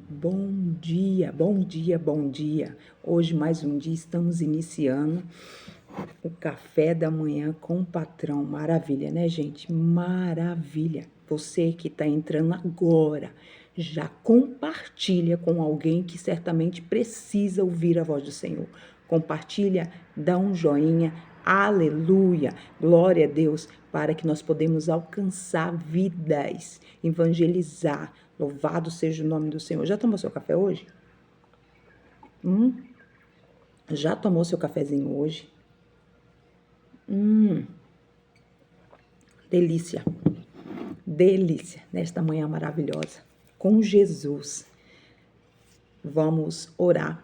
Bom dia, bom dia, bom dia. Hoje, mais um dia, estamos iniciando o café da manhã com o patrão. Maravilha, né, gente? Maravilha. Você que está entrando agora, já compartilha com alguém que certamente precisa ouvir a voz do Senhor. Compartilha, dá um joinha. Aleluia, glória a Deus, para que nós podemos alcançar vidas, evangelizar. Louvado seja o nome do Senhor. Já tomou seu café hoje? Já tomou seu cafezinho hoje? Delícia, delícia, nesta manhã maravilhosa. Com Jesus, vamos orar.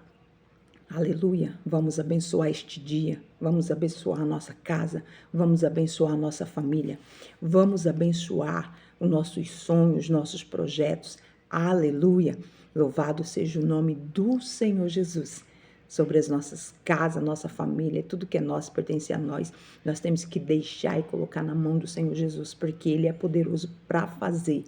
Aleluia, vamos abençoar este dia, vamos abençoar a nossa casa, vamos abençoar a nossa família, vamos abençoar os nossos sonhos, nossos projetos. Aleluia, louvado seja o nome do Senhor Jesus. Sobre as nossas casas, nossa família, tudo que é nosso pertence a nós. Nós temos que deixar e colocar na mão do Senhor Jesus, porque Ele é poderoso para fazer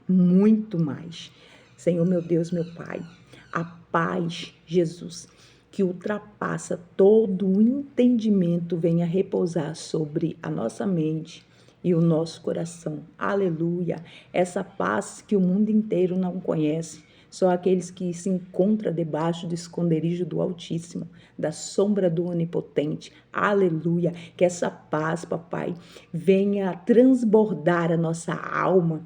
muito mais. Senhor, meu Deus, meu Pai, a paz, Jesus, que ultrapassa todo o entendimento, venha repousar sobre a nossa mente e o nosso coração. Aleluia! Essa paz que o mundo inteiro não conhece. Só aqueles que se encontram debaixo do esconderijo do Altíssimo, da sombra do Onipotente. Aleluia! Que essa paz, papai, venha transbordar a nossa alma,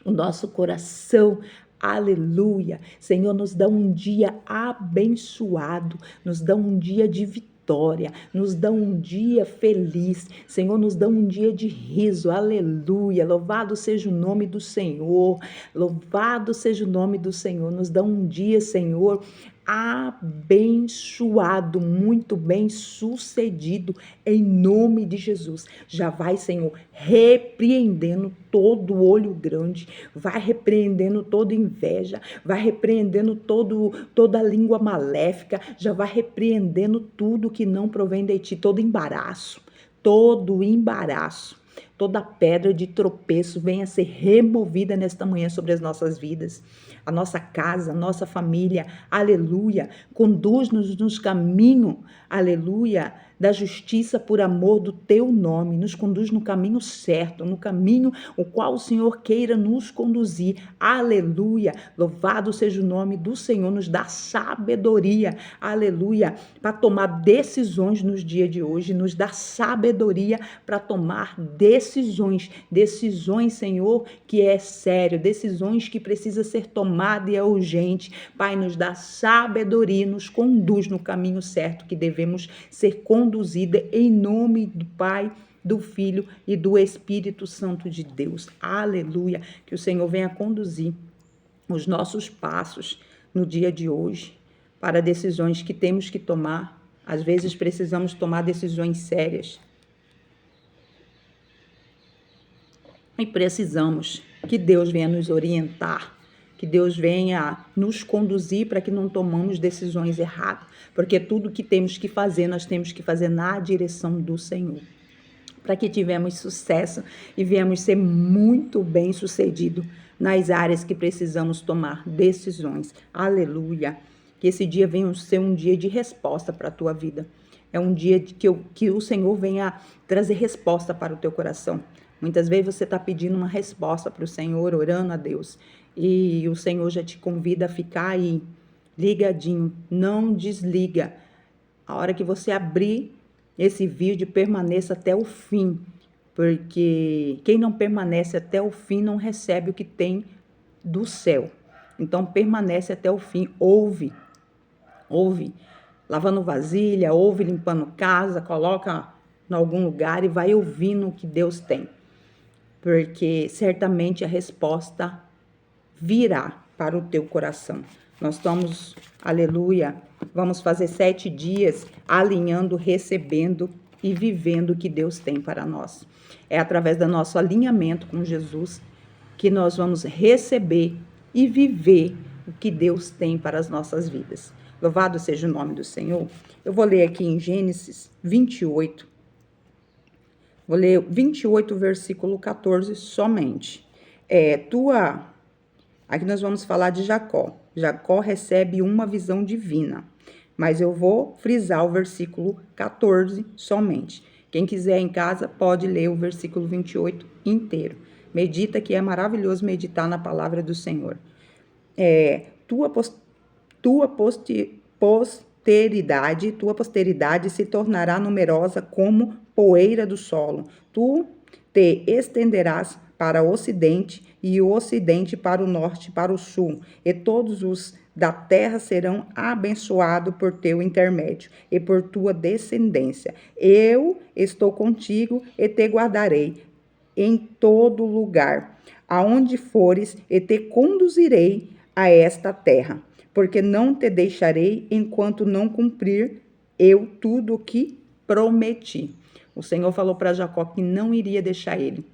o nosso coração. Aleluia! Senhor, nos dá um dia abençoado, nos dá um dia de vitória, nos dá um dia feliz. Senhor, nos dá um dia de riso. Aleluia! Louvado seja o nome do Senhor. Louvado seja o nome do Senhor. Nos dá um dia, Senhor, abençoado, muito bem sucedido, em nome de Jesus. Já vai, Senhor, repreendendo todo olho grande, vai repreendendo toda inveja, vai repreendendo toda língua maléfica, já vai repreendendo tudo que não provém de ti, todo embaraço, toda pedra de tropeço venha ser removida nesta manhã sobre as nossas vidas, a nossa casa, a nossa família. Aleluia. Conduz-nos nos caminhos, aleluia, da justiça por amor do teu nome. Nos conduz no caminho certo, no caminho o qual o Senhor queira nos conduzir. Aleluia. Louvado seja o nome do Senhor. Nos dá sabedoria, aleluia, para tomar decisões nos dias de hoje. Nos dá sabedoria para tomar decisões, Senhor, que é sério, decisões que precisa ser tomada e é urgente. Pai, nos dá sabedoria, nos conduz no caminho certo que devemos ser conduzida, em nome do Pai, do Filho e do Espírito Santo de Deus. Aleluia. Que o Senhor venha conduzir os nossos passos no dia de hoje para decisões que temos que tomar. Às vezes precisamos tomar decisões sérias. E precisamos que Deus venha nos orientar, que Deus venha nos conduzir para que não tomamos decisões erradas, porque tudo que temos que fazer, nós temos que fazer na direção do Senhor, para que tivemos sucesso e venhamos ser muito bem sucedidos nas áreas que precisamos tomar decisões. Aleluia! Que esse dia venha ser um dia de resposta para a tua vida. É um dia que o Senhor venha trazer resposta para o teu coração. Muitas vezes você está pedindo uma resposta para o Senhor, orando a Deus, e o Senhor já te convida a ficar aí, ligadinho, não desliga. A hora que você abrir esse vídeo, permaneça até o fim, porque quem não permanece até o fim não recebe o que tem do céu. Então permanece até o fim, ouve, lavando vasilha, ouve limpando casa, coloca em algum lugar e vai ouvindo o que Deus tem, porque certamente a resposta virá para o teu coração. Nós estamos, aleluia, vamos fazer 7 dias alinhando, recebendo e vivendo o que Deus tem para nós. É através do nosso alinhamento com Jesus que nós vamos receber e viver o que Deus tem para as nossas vidas. Louvado seja o nome do Senhor. Eu vou ler aqui em Gênesis 28. Vou ler 28, versículo 14 somente. Aqui nós vamos falar de Jacó. Jacó recebe uma visão divina, mas eu vou frisar o versículo 14 somente. Quem quiser em casa pode ler o versículo 28 inteiro. Medita, que é maravilhoso meditar na palavra do Senhor. Tua posteridade se tornará numerosa como poeira do solo. Tu te estenderás para o ocidente, e o ocidente para o norte, para o sul, e todos os da terra serão abençoados por teu intermédio e por tua descendência. Eu estou contigo e te guardarei em todo lugar, aonde fores, e te conduzirei a esta terra, porque não te deixarei enquanto não cumprir eu tudo o que prometi. O Senhor falou para Jacó que não iria deixar ele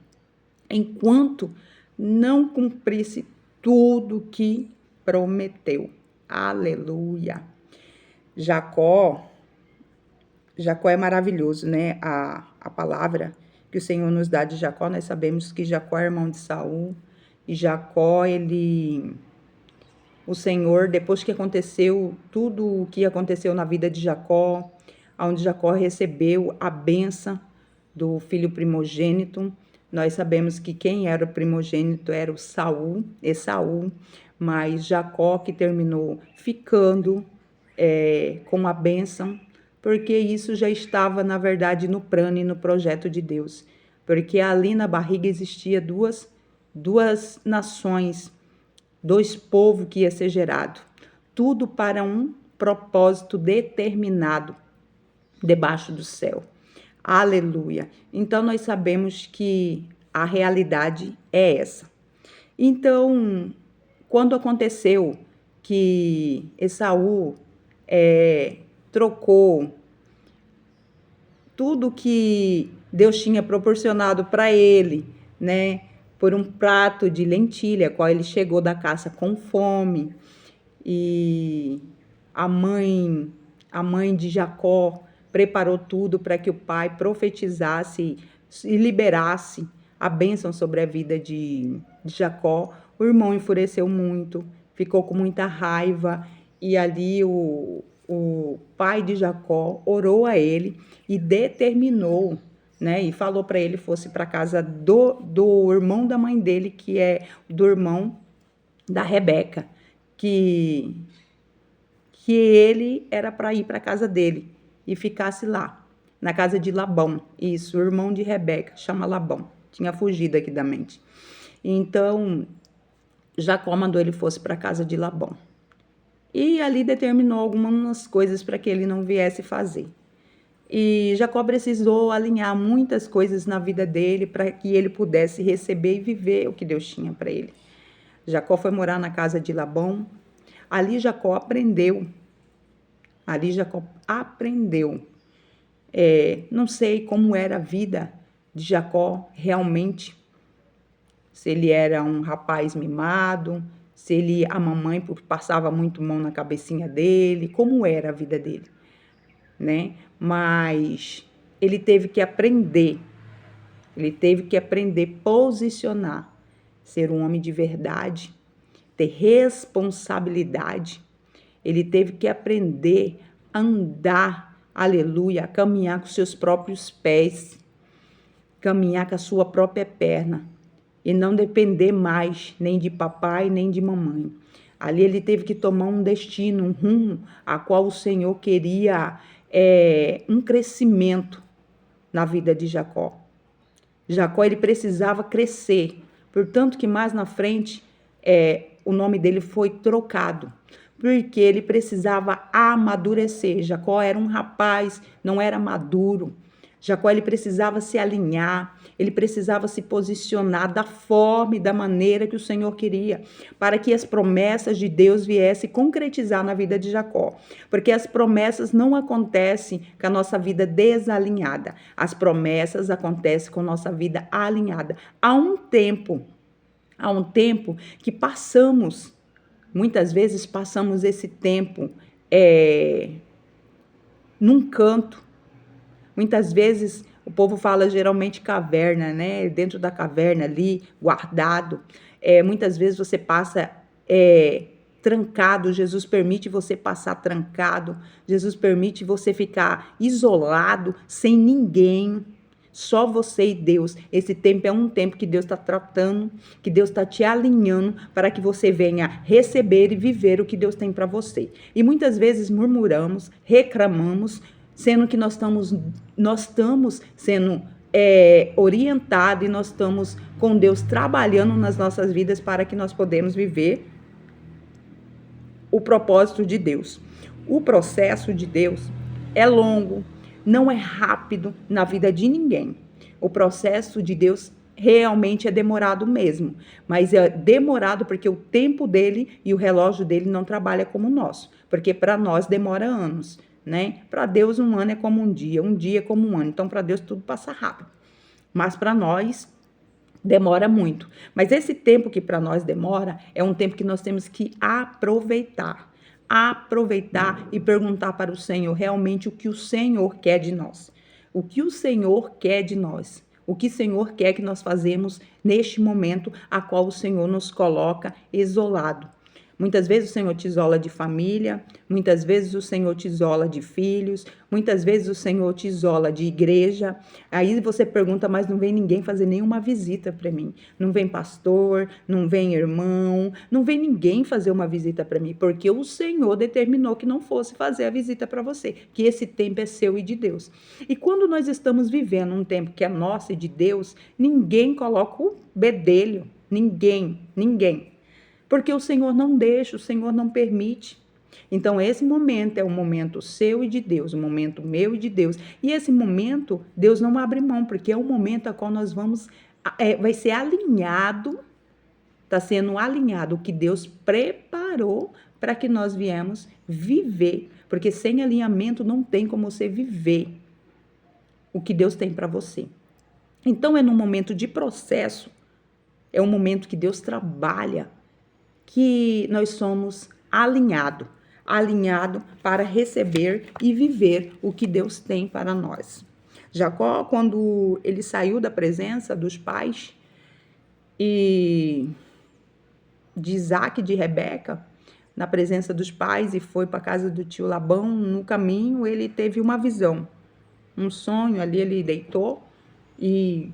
enquanto não cumprisse tudo que prometeu. Aleluia. Jacó é maravilhoso, né? A palavra que o Senhor nos dá de Jacó, nós sabemos que Jacó é irmão de Saul, e Jacó, o Senhor, depois que aconteceu tudo o que aconteceu na vida de Jacó, onde Jacó recebeu a bênção do filho primogênito, nós sabemos que quem era o primogênito era o Esaú, mas Jacó que terminou ficando com a bênção, porque isso já estava, na verdade, no plano e no projeto de Deus. Porque ali na barriga existia duas nações, dois povos que ia ser gerado. Tudo para um propósito determinado debaixo do céu. Aleluia. Então, nós sabemos que a realidade é essa. Então, quando aconteceu que Esaú trocou tudo que Deus tinha proporcionado para ele, né, por um prato de lentilha, qual ele chegou da caça com fome, e a mãe de Jacó preparou tudo para que o pai profetizasse e liberasse a bênção sobre a vida de Jacó. O irmão enfureceu muito, ficou com muita raiva, e ali o pai de Jacó orou a ele e determinou, né, e falou para ele fosse para a casa do irmão da mãe dele, que é do irmão da Rebeca, que ele era para ir para a casa dele e ficasse lá, na casa de Labão. Isso, o irmão de Rebeca, chama Labão. Tinha fugido aqui da mente. Então, Jacó mandou ele fosse para a casa de Labão. E ali determinou algumas coisas para que ele não viesse fazer. E Jacó precisou alinhar muitas coisas na vida dele para que ele pudesse receber e viver o que Deus tinha para ele. Jacó foi morar na casa de Labão. Ali Jacó aprendeu. Não sei como era a vida de Jacó realmente. Se ele era um rapaz mimado, se a mamãe passava muito mão na cabecinha dele, como era a vida dele, né? Mas ele teve que aprender a posicionar, ser um homem de verdade, ter responsabilidade. Ele teve que aprender a andar, aleluia, a caminhar com seus próprios pés, caminhar com a sua própria perna, e não depender mais nem de papai, nem de mamãe. Ali ele teve que tomar um destino, um rumo, a qual o Senhor queria um crescimento na vida de Jacó. Jacó, ele precisava crescer, portanto que mais na frente o nome dele foi trocado, porque ele precisava amadurecer. Jacó era um rapaz, não era maduro. Jacó, ele precisava se alinhar, ele precisava se posicionar da forma e da maneira que o Senhor queria, para que as promessas de Deus viessem concretizar na vida de Jacó. Porque as promessas não acontecem com a nossa vida desalinhada, as promessas acontecem com a nossa vida alinhada. Há um tempo que passamos, muitas vezes passamos esse tempo num canto. Muitas vezes o povo fala geralmente caverna, né? Dentro da caverna ali, guardado. Muitas vezes você passa trancado, Jesus permite você passar trancado, Jesus permite você ficar isolado, sem ninguém, só você e Deus. Esse tempo é um tempo que Deus está tratando, que Deus está te alinhando para que você venha receber e viver o que Deus tem para você. E muitas vezes murmuramos, reclamamos, sendo que nós estamos sendo orientados e nós estamos com Deus trabalhando nas nossas vidas para que nós podemos viver o propósito de Deus. O processo de Deus é longo, não é rápido na vida de ninguém. O processo de Deus realmente é demorado mesmo, mas é demorado porque o tempo dele e o relógio dele não trabalha como o nosso, porque para nós demora anos, né? Para Deus um ano é como um dia é como um ano, então para Deus tudo passa rápido, mas para nós demora muito. Mas esse tempo que para nós demora é um tempo que nós temos que aproveitar e perguntar para o Senhor realmente o que o Senhor quer de nós. O que o Senhor quer de nós. O que o Senhor quer que nós fazemos neste momento a qual o Senhor nos coloca isolado. Muitas vezes o Senhor te isola de família, muitas vezes o Senhor te isola de filhos, muitas vezes o Senhor te isola de igreja. Aí você pergunta, mas não vem ninguém fazer nenhuma visita para mim. Não vem pastor, não vem irmão, não vem ninguém fazer uma visita para mim, porque o Senhor determinou que não fosse fazer a visita para você, que esse tempo é seu e de Deus. E quando nós estamos vivendo um tempo que é nosso e de Deus, ninguém coloca o bedelho, ninguém. Porque o Senhor não deixa, o Senhor não permite. Então, esse momento é um momento seu e de Deus, um momento meu e de Deus. E esse momento, Deus não abre mão, porque é o momento a qual nós vamos, vai ser alinhado, está sendo alinhado o que Deus preparou para que nós viemos viver. Porque sem alinhamento não tem como você viver o que Deus tem para você. Então, é num momento de processo, é um momento que Deus trabalha, que nós somos alinhado para receber e viver o que Deus tem para nós. Jacó, quando ele saiu da presença dos pais e de Isaac e de Rebeca, na presença dos pais, e foi para a casa do tio Labão, no caminho ele teve uma visão, um sonho ali, ele deitou e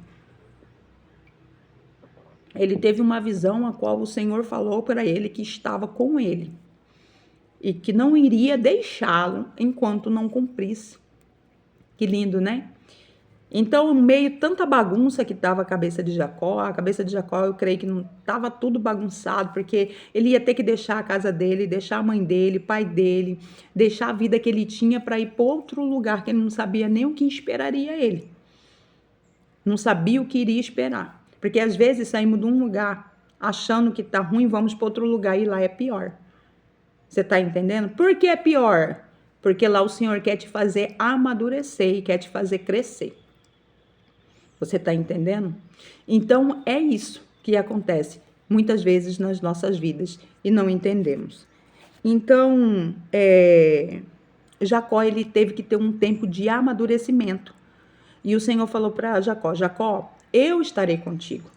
ele teve uma visão a qual o Senhor falou para ele que estava com ele e que não iria deixá-lo enquanto não cumprisse. Que lindo, né? Então, no meio de tanta bagunça que estava a cabeça de Jacó, eu creio que não estava tudo bagunçado, porque ele ia ter que deixar a casa dele, deixar a mãe dele, pai dele, deixar a vida que ele tinha para ir para outro lugar, que ele não sabia nem o que esperaria ele. Não sabia o que iria esperar. Porque às vezes saímos de um lugar achando que tá ruim, vamos para outro lugar e lá é pior. Você tá entendendo? Por que é pior? Porque lá o Senhor quer te fazer amadurecer e quer te fazer crescer. Você tá entendendo? Então é isso que acontece muitas vezes nas nossas vidas e não entendemos. Então, Jacó, ele teve que ter um tempo de amadurecimento. E o Senhor falou para Jacó, Jacó, eu estarei contigo.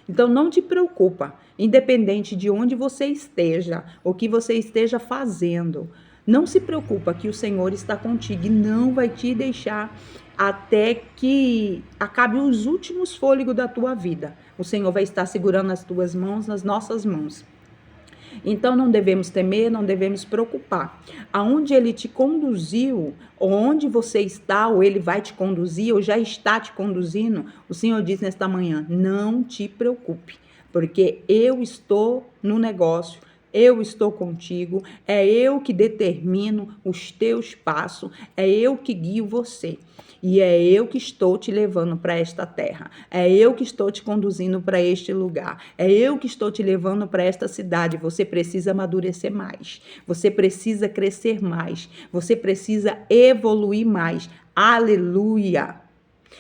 Então, não te preocupa, independente de onde você esteja, o que você esteja fazendo. Não se preocupa que o Senhor está contigo e não vai te deixar até que acabe os últimos fôlegos da tua vida. O Senhor vai estar segurando as tuas mãos, nas nossas mãos. Então, não devemos temer, não devemos preocupar. Aonde ele te conduziu, onde você está, ou ele vai te conduzir, ou já está te conduzindo, o Senhor diz nesta manhã, não te preocupe, porque eu estou no negócio, eu estou contigo, é eu que determino os teus passos, é eu que guio você. E é eu que estou te levando para esta terra. É eu que estou te conduzindo para este lugar. É eu que estou te levando para esta cidade. Você precisa amadurecer mais. Você precisa crescer mais. Você precisa evoluir mais. Aleluia!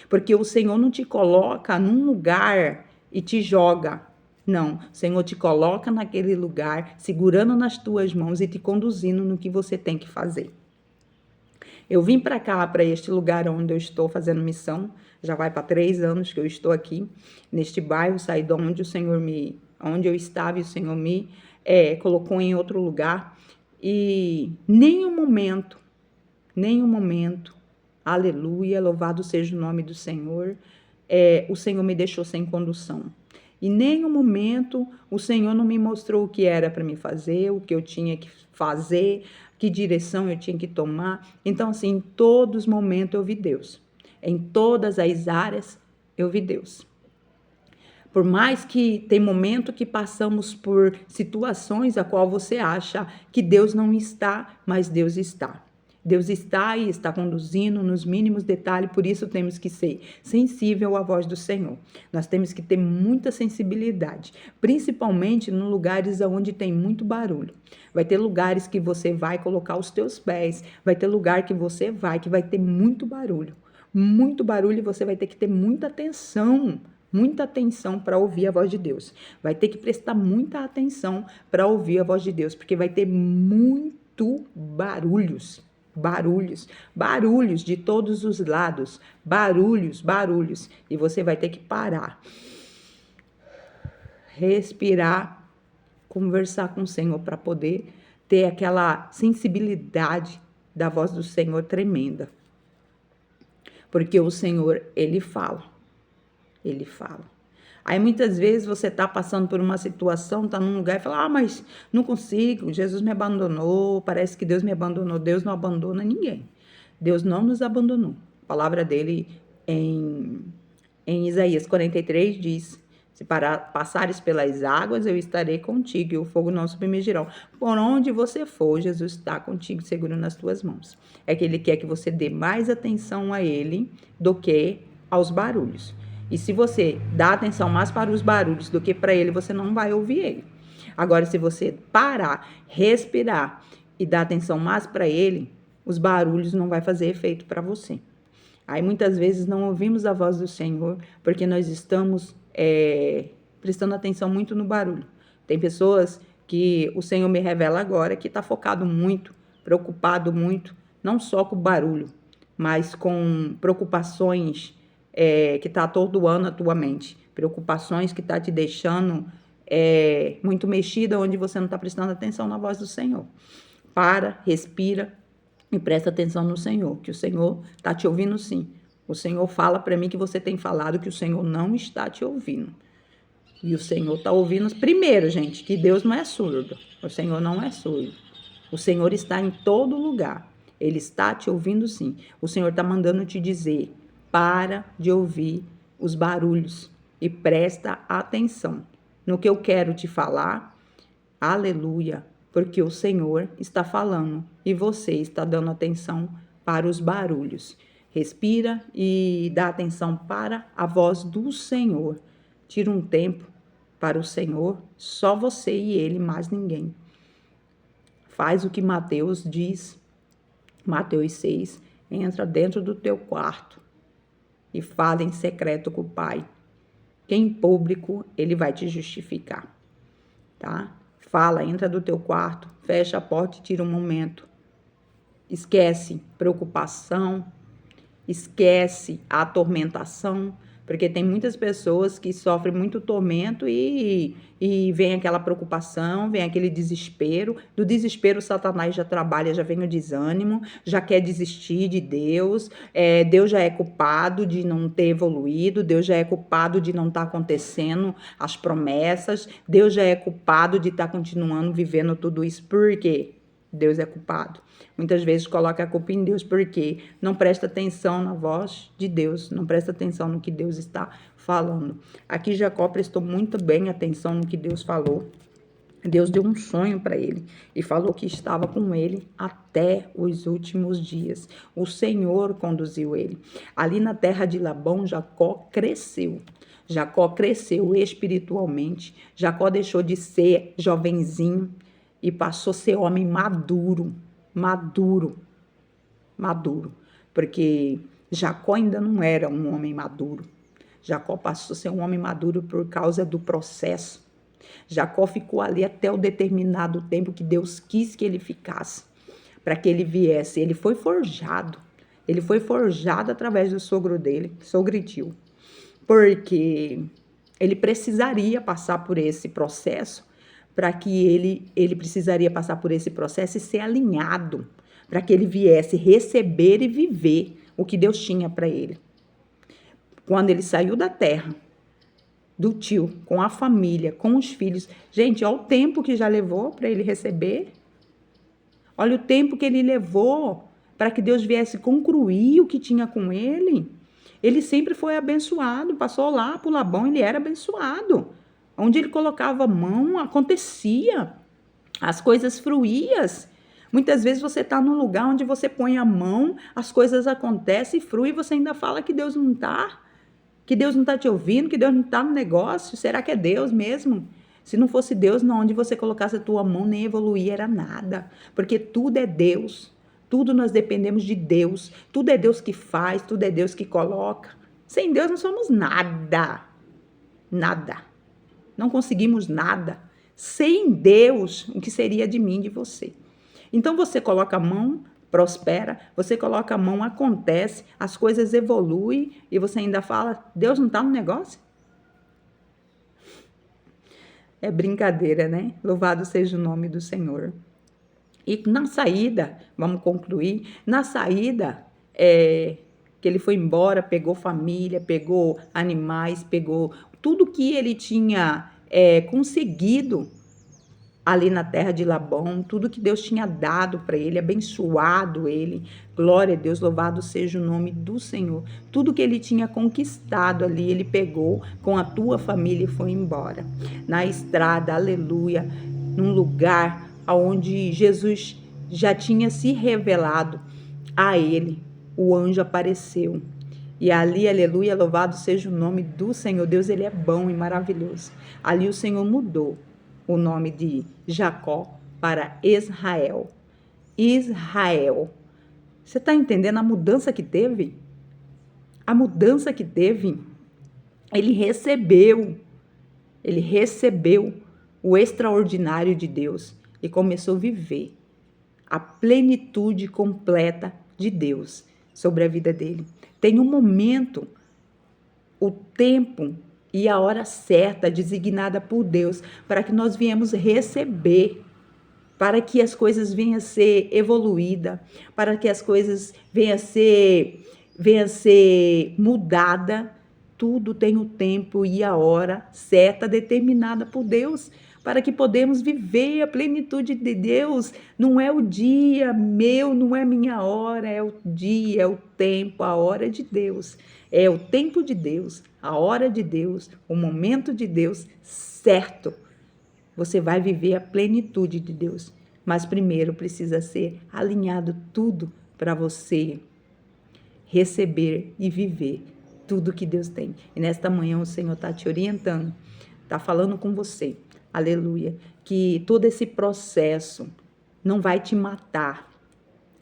Porque o Senhor não te coloca num lugar e te joga. Não, o Senhor te coloca naquele lugar, segurando nas tuas mãos e te conduzindo no que você tem que fazer. Eu vim para cá, para este lugar onde eu estou fazendo missão, já vai para 3 anos que eu estou aqui, neste bairro, saí de onde o Senhor onde eu estava e o Senhor me colocou em outro lugar. E nenhum momento, aleluia, louvado seja o nome do Senhor, o Senhor me deixou sem condução. Em nenhum momento o Senhor não me mostrou o que era para me fazer, o que eu tinha que fazer, que direção eu tinha que tomar. Então, assim, em todos os momentos eu vi Deus. Em todas as áreas eu vi Deus. Por mais que tem momento que passamos por situações a qual você acha que Deus não está, mas Deus está. Deus está e está conduzindo nos mínimos detalhes, por isso temos que ser sensível à voz do Senhor. Nós temos que ter muita sensibilidade, principalmente em lugares onde tem muito barulho. Vai ter lugares que você vai colocar os teus pés, vai ter lugar que você vai, que vai ter muito barulho e você vai ter que ter muita atenção para ouvir a voz de Deus. Vai ter que prestar muita atenção para ouvir a voz de Deus, porque vai ter muito barulhos de todos os lados, barulhos, e você vai ter que parar, respirar, conversar com o Senhor para poder ter aquela sensibilidade da voz do Senhor tremenda. Porque o Senhor, Ele fala. Aí muitas vezes você está passando por uma situação, está num lugar e fala, mas não consigo, Jesus me abandonou, parece que Deus me abandonou. Deus não abandona ninguém. Deus não nos abandonou. A palavra dele em Isaías 43 diz, se passares pelas águas, eu estarei contigo e o fogo não submergirá. Por onde você for, Jesus está contigo, seguro nas tuas mãos. É que ele quer que você dê mais atenção a ele do que aos barulhos. E se você dá atenção mais para os barulhos do que para ele, você não vai ouvir ele. Agora, se você parar, respirar e dar atenção mais para ele, os barulhos não vai fazer efeito para você. Aí muitas vezes não ouvimos a voz do Senhor porque nós estamos prestando atenção muito no barulho. Tem pessoas que o Senhor me revela agora que está focado muito, preocupado muito, não só com o barulho, mas com preocupações que está atordoando a tua mente, preocupações que está te deixando muito mexida, onde você não está prestando atenção na voz do Senhor. Para, respira e presta atenção no Senhor, que o Senhor está te ouvindo sim. O Senhor fala para mim que você tem falado que o Senhor não está te ouvindo. E o Senhor está ouvindo primeiro, gente, que Deus não é surdo. O Senhor não é surdo. O Senhor está em todo lugar. Ele está te ouvindo sim. O Senhor está mandando te dizer, para de ouvir os barulhos e presta atenção no que eu quero te falar. Aleluia, porque o Senhor está falando e você está dando atenção para os barulhos. Respira e dá atenção para a voz do Senhor. Tira um tempo para o Senhor, só você e Ele, mais ninguém. Faz o que Mateus diz, Mateus 6, entra dentro do teu quarto e fala em secreto com o Pai. Que em público Ele vai te justificar, tá? Fala, entra do teu quarto, fecha a porta e tira um momento. Esquece preocupação, esquece a atormentação, porque tem muitas pessoas que sofrem muito tormento e vem aquela preocupação, vem aquele desespero. Do desespero, Satanás já trabalha, já vem o desânimo, já quer desistir de Deus. Deus já é culpado de não ter evoluído, Deus já é culpado de não estar acontecendo as promessas, Deus já é culpado de estar continuando vivendo tudo isso. Por quê? Deus é culpado. Muitas vezes coloca a culpa em Deus porque não presta atenção na voz de Deus, não presta atenção no que Deus está falando. Aqui Jacó prestou muito bem atenção no que Deus falou. Deus deu um sonho para ele e falou que estava com ele até os últimos dias. O Senhor conduziu ele. Ali na terra de Labão, Jacó cresceu. Jacó cresceu espiritualmente. Jacó deixou de ser jovenzinho e passou a ser homem maduro, porque Jacó ainda não era um homem maduro. Jacó passou a ser um homem maduro por causa do processo. Jacó ficou ali até o determinado tempo que Deus quis que ele ficasse, para que ele viesse. Ele foi forjado através do sogro dele, sogro-tio, porque ele precisaria passar por esse processo para que ele precisaria passar por esse processo e ser alinhado, para que ele viesse receber e viver o que Deus tinha para ele. Quando ele saiu da terra, do tio, com a família, com os filhos. Gente, olha o tempo que já levou para ele receber. Olha o tempo que ele levou para que Deus viesse concluir o que tinha com ele. Ele sempre foi abençoado, passou lá por Labão, ele era abençoado. Onde ele colocava a mão, acontecia. As coisas fluíam. Muitas vezes você está num lugar onde você põe a mão, as coisas acontecem, flui, e você ainda fala que Deus não está. Que Deus não está te ouvindo, que Deus não está no negócio. Será que é Deus mesmo? Se não fosse Deus, não, onde você colocasse a tua mão, nem evoluir era nada. Porque tudo é Deus. Tudo nós dependemos de Deus. Tudo é Deus que faz, tudo é Deus que coloca. Sem Deus não somos nada. Nada. Não conseguimos nada. Sem Deus, o que seria de mim, de você? Então você coloca a mão, prospera, você coloca a mão, acontece, as coisas evoluem e você ainda fala, Deus não está no negócio? É brincadeira, né? Louvado seja o nome do Senhor. E na saída, vamos concluir, na saída, que ele foi embora, pegou família, pegou animais, pegou tudo que ele tinha conseguido ali na terra de Labão, tudo que Deus tinha dado para ele, abençoado ele, glória a Deus, louvado seja o nome do Senhor. Tudo que ele tinha conquistado ali, ele pegou com a tua família e foi embora. Na estrada, aleluia, num lugar onde Jesus já tinha se revelado a ele, o anjo apareceu. E ali, aleluia, louvado seja o nome do Senhor. Deus, ele é bom e maravilhoso. Ali o Senhor mudou o nome de Jacó para Israel. Israel. Você está entendendo a mudança que teve? A mudança que teve. Ele recebeu o extraordinário de Deus e começou a viver a plenitude completa de Deus sobre a vida dele. Tem um momento, o tempo e a hora certa designada por Deus para que nós viemos receber, para que as coisas venham a ser evoluídas, para que as coisas venham a ser mudada. Tudo tem o tempo e a hora certa determinada por Deus, para que podemos viver a plenitude de Deus. Não é o dia meu, não é minha hora, é o dia, é o tempo, a hora de Deus. É o tempo de Deus, a hora de Deus, o momento de Deus certo. Você vai viver a plenitude de Deus. Mas primeiro precisa ser alinhado tudo para você receber e viver tudo que Deus tem. E nesta manhã o Senhor está te orientando, está falando com você, aleluia, que todo esse processo não vai te matar.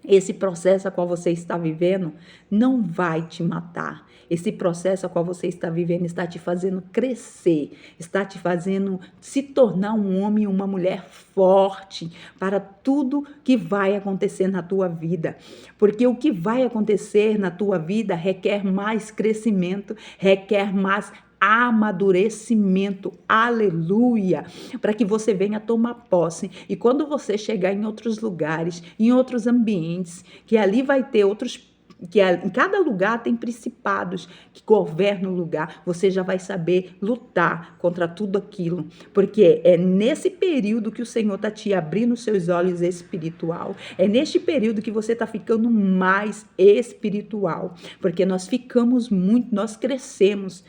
Esse processo a qual você está vivendo não vai te matar. Esse processo a qual você está vivendo está te fazendo crescer, está te fazendo se tornar um homem e uma mulher forte para tudo que vai acontecer na tua vida. Porque o que vai acontecer na tua vida requer mais crescimento, requer mais amadurecimento, aleluia, para que você venha tomar posse. E quando você chegar em outros lugares, em outros ambientes, que ali vai ter outros, que em cada lugar tem principados que governam o lugar, você já vai saber lutar contra tudo aquilo, porque é nesse período que o Senhor está te abrindo os seus olhos espiritual, é neste período que você está ficando mais espiritual, porque nós ficamos muito, nós crescemos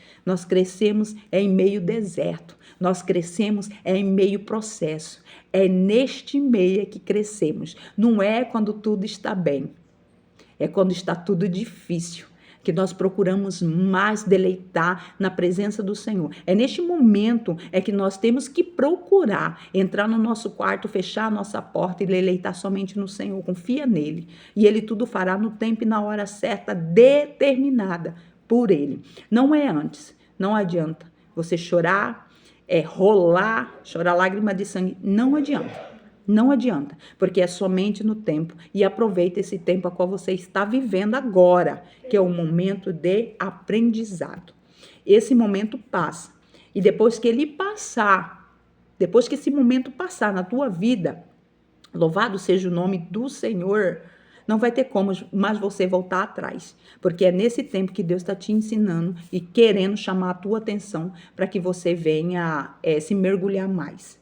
em meio deserto, nós crescemos em meio processo, é neste meio que crescemos, não é quando tudo está bem. É quando está tudo difícil, que nós procuramos mais deleitar na presença do Senhor. É neste momento que nós temos que procurar entrar no nosso quarto, fechar a nossa porta e deleitar somente no Senhor. Confia nele e ele tudo fará no tempo e na hora certa determinada por ele. Não é antes, não adianta você chorar, rolar, chorar lágrima de sangue, não adianta. Não adianta, porque é somente no tempo. E aproveita esse tempo a qual você está vivendo agora, que é o momento de aprendizado. Esse momento passa. E depois que ele passar, Depois que esse momento passar na tua vida, louvado seja o nome do Senhor, não vai ter como mais você voltar atrás, porque é nesse tempo que Deus está te ensinando e querendo chamar a tua atenção para que você venha se mergulhar mais.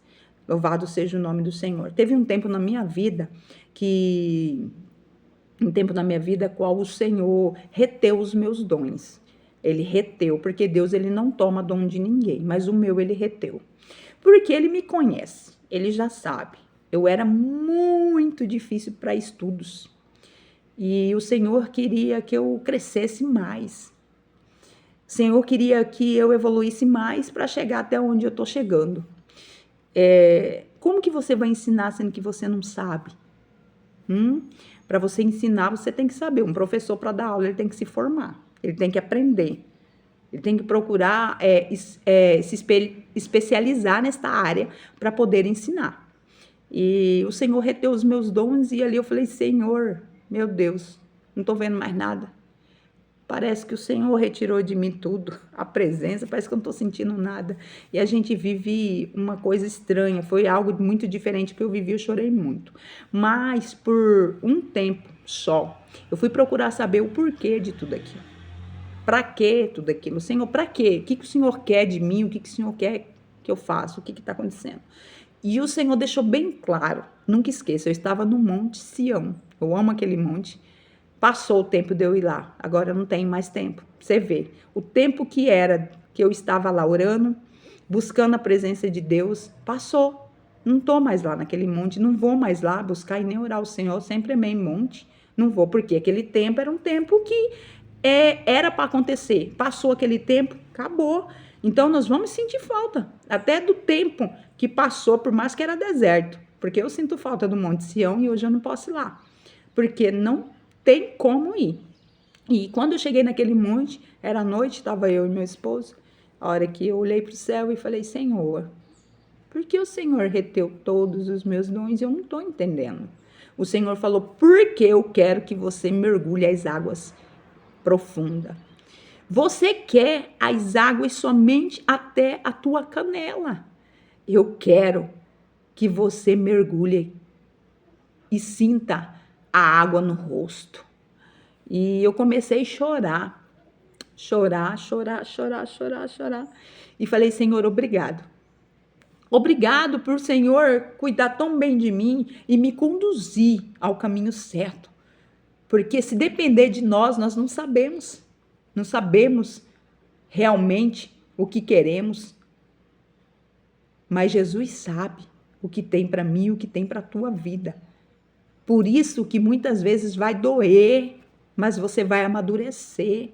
Louvado seja o nome do Senhor. Teve um tempo na minha vida qual o Senhor reteu os meus dons. Ele reteu, porque Deus ele não toma dom de ninguém, mas o meu ele reteu. Porque ele me conhece, ele já sabe. Eu era muito difícil para estudos. E o Senhor queria que eu crescesse mais. O Senhor queria que eu evoluísse mais para chegar até onde eu estou chegando. Como que você vai ensinar sendo que você não sabe? Para você ensinar, você tem que saber. Um professor, para dar aula, ele tem que se formar. Ele tem que aprender. Ele tem que procurar se especializar nesta área para poder ensinar. E o Senhor reteu os meus dons e ali eu falei, Senhor, meu Deus, não estou vendo mais nada. Parece que o Senhor retirou de mim tudo, a presença, parece que eu não estou sentindo nada. E a gente vive uma coisa estranha, foi algo muito diferente que eu vivi, eu chorei muito. Mas por um tempo só, eu fui procurar saber o porquê de tudo aquilo. Para que tudo aquilo? Senhor, para quê? O que o Senhor quer de mim? O que o Senhor quer que eu faça? O que está acontecendo? E o Senhor deixou bem claro, nunca esqueça, eu estava no Monte Sião, eu amo aquele monte, passou o tempo de eu ir lá, agora eu não tenho mais tempo, você vê, o tempo que eu estava lá orando, buscando a presença de Deus, passou, não estou mais lá naquele monte, não vou mais lá buscar e nem orar o Senhor, eu sempre amei monte, não vou, porque aquele tempo era um tempo que era para acontecer, passou aquele tempo, acabou. Então, nós vamos sentir falta, até do tempo que passou, por mais que era deserto, porque eu sinto falta do Monte Sião e hoje eu não posso ir lá, porque não tem como ir. E quando eu cheguei naquele monte, era noite, estava eu e meu esposo, a hora que eu olhei para o céu e falei, Senhor, por que o Senhor reteu todos os meus dons? Eu não estou entendendo. O Senhor falou, porque eu quero que você mergulhe as águas profundas. Você quer as águas somente até a tua canela. Eu quero que você mergulhe e sinta a água no rosto. E eu comecei a chorar. E falei, Senhor, obrigado. Obrigado por o Senhor cuidar tão bem de mim e me conduzir ao caminho certo. Porque se depender de nós não sabemos. Não sabemos realmente o que queremos, mas Jesus sabe o que tem para mim e o que tem para a tua vida. Por isso que muitas vezes vai doer, mas você vai amadurecer.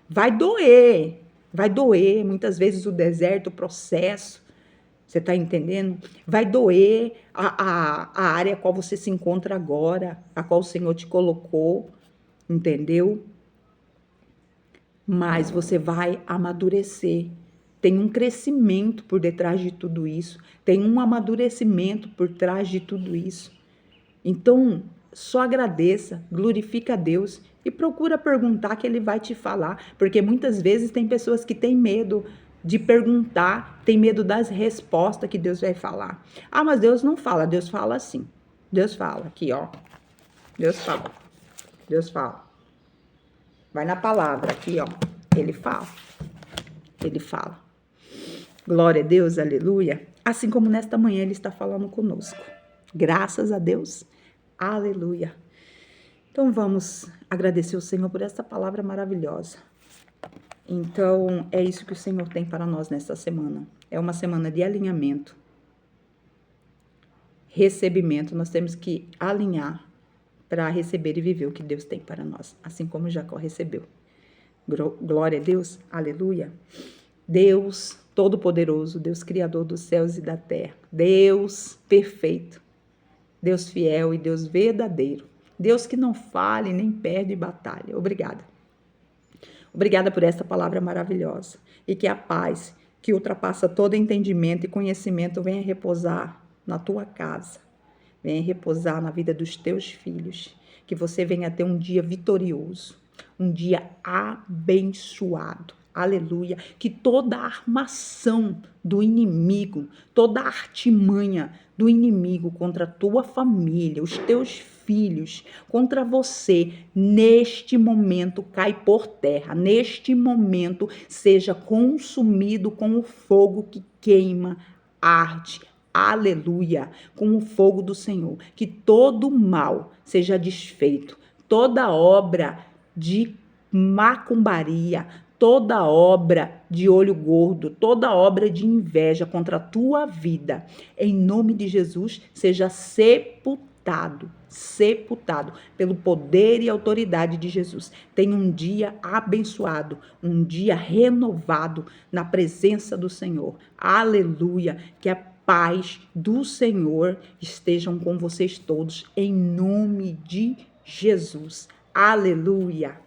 Vai doer muitas vezes o deserto, o processo. Você está entendendo? Vai doer a área a qual você se encontra agora, a qual o Senhor te colocou, entendeu? Mas você vai amadurecer. Tem um crescimento por detrás de tudo isso. Tem um amadurecimento por trás de tudo isso. Então, só agradeça, glorifica a Deus e procura perguntar que Ele vai te falar. Porque muitas vezes tem pessoas que têm medo de perguntar, tem medo das respostas que Deus vai falar. Ah, mas Deus não fala, Deus fala assim. Deus fala aqui, ó. Deus fala. Vai na palavra aqui, ó. Ele fala. Glória a Deus, aleluia. Assim como nesta manhã Ele está falando conosco. Graças a Deus, aleluia. Então vamos agradecer o Senhor por essa palavra maravilhosa. Então é isso que o Senhor tem para nós nesta semana. É uma semana de alinhamento, recebimento. Nós temos que alinhar para receber e viver o que Deus tem para nós, assim como Jacó recebeu. Glória a Deus, aleluia. Deus Todo-Poderoso, Deus Criador dos céus e da terra, Deus perfeito, Deus fiel e Deus verdadeiro, Deus que não falha e nem perde batalha. Obrigada. Obrigada por esta palavra maravilhosa e que a paz que ultrapassa todo entendimento e conhecimento venha repousar na tua casa, venha repousar na vida dos teus filhos, que você venha ter um dia vitorioso, um dia abençoado, aleluia, que toda armação do inimigo, toda artimanha do inimigo contra a tua família, os teus filhos, contra você, neste momento cai por terra, neste momento seja consumido com o fogo que queima, arde, aleluia, com o fogo do Senhor, que todo mal seja desfeito, toda obra de macumbaria, toda obra de olho gordo, toda obra de inveja contra a tua vida, em nome de Jesus, seja sepultado pelo poder e autoridade de Jesus. Tenha um dia abençoado, um dia renovado na presença do Senhor. Aleluia, que a paz do Senhor estejam com vocês todos, em nome de Jesus. Aleluia.